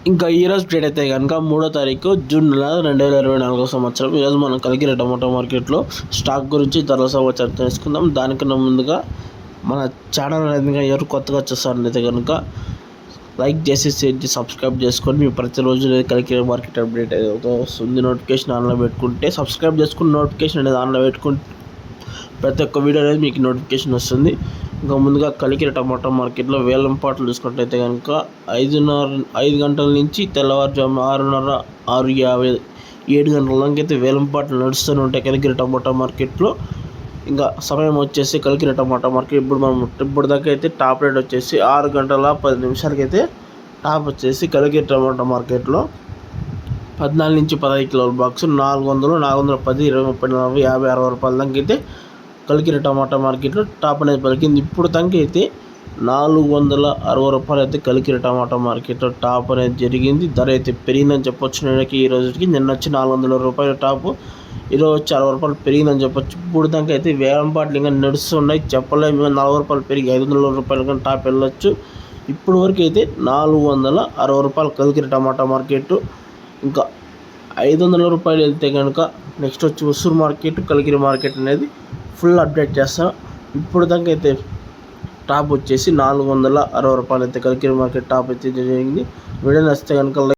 ఇంకా ఈరోజు డేట్ అయితే కనుక 3వ తారీఖు జూన్ నెల 2024 సంవత్సరం. ఈరోజు మనం కలికిరి టమాటో మార్కెట్లో స్టాక్ గురించి ధరల సమాచారం తెలుసుకుందాం. దానికన్నా ముందుగా మన ఛానల్ అనేది ఎవరు కొత్తగా చూస్తారంటే కనుక లైక్ చేసి షేర్ చేసి సబ్స్క్రైబ్ చేసుకొని మీ ప్రతిరోజు కలికిరి మార్కెట్ అప్డేట్ ఏదైతే వస్తుంది నోటిఫికేషన్ ఆన్లో పెట్టుకుంటే సబ్స్క్రైబ్ చేసుకుని నోటిఫికేషన్ అనేది ఆన్లో పెట్టుకుంటే ప్రతి ఒక్క వీడియో అనేది మీకు నోటిఫికేషన్ వస్తుంది. ఇంకా ముందుగా కలికిరి టమాటో మార్కెట్లో వేలం పాటలు చూసుకున్నట్లయితే కనుక 5 గంటల నుంచి తెల్లవారుజామున 6:30, 6:50, 7 గంటల దాకా అయితే వేలం పాటలు నడుస్తూనే ఉంటాయి కలికిరి టమాటో మార్కెట్లో. ఇంకా సమయం వచ్చేసి కలికిరి టమాటో మార్కెట్ ఇప్పుడు దాకా అయితే టాప్ రేట్ వచ్చేసి 6 గంటల 10 నిమిషాలకి అయితే టాప్ వచ్చేసి కలికిరి టమాటో మార్కెట్లో 14 నుంచి 15 కిలోల బాక్స్ 400, 410, 20, 30, 40, 50, 60 రూపాయల దాకా అయితే కలికిరి టమాటా మార్కెట్లో టాప్ అనేది పలికింది. ఇప్పుడు దాకా అయితే 460 రూపాయలు అయితే కలికిరి టమాటా మార్కెట్లో టాప్ అనేది జరిగింది. ధర అయితే పెరిగిందని చెప్పొచ్చు. నేనకి ఈ రోజుకి నిన్న వచ్చి 400 రూపాయల టాపు, ఈరోజు వచ్చి 60 రూపాయలు పెరిగిందని చెప్పొచ్చు. ఇప్పుడు దాకా అయితే వేలం పాటలు ఇంకా నడుస్తున్నాయి, చెప్పలేము. 40 రూపాయలు పెరిగి 500 రూపాయలు కానీ టాప్ వెళ్ళొచ్చు. ఇప్పుడు వరకు అయితే 460 రూపాయలు కలికిరి టమాటా మార్కెట్. ఇంకా 500 రూపాయలు వెళ్తే కనుక నెక్స్ట్ వచ్చి ఉసూరు మార్కెట్, కలికిరి మార్కెట్ అనేది ఫుల్ అప్డేట్ చేస్తాం. ఇప్పుడు దాకా అయితే టాప్ వచ్చేసి 460 రూపాయలు అయితే కలికిరి మార్కెట్ టాప్ అయితే జరిగింది. వీడియో నచ్చితే కనుక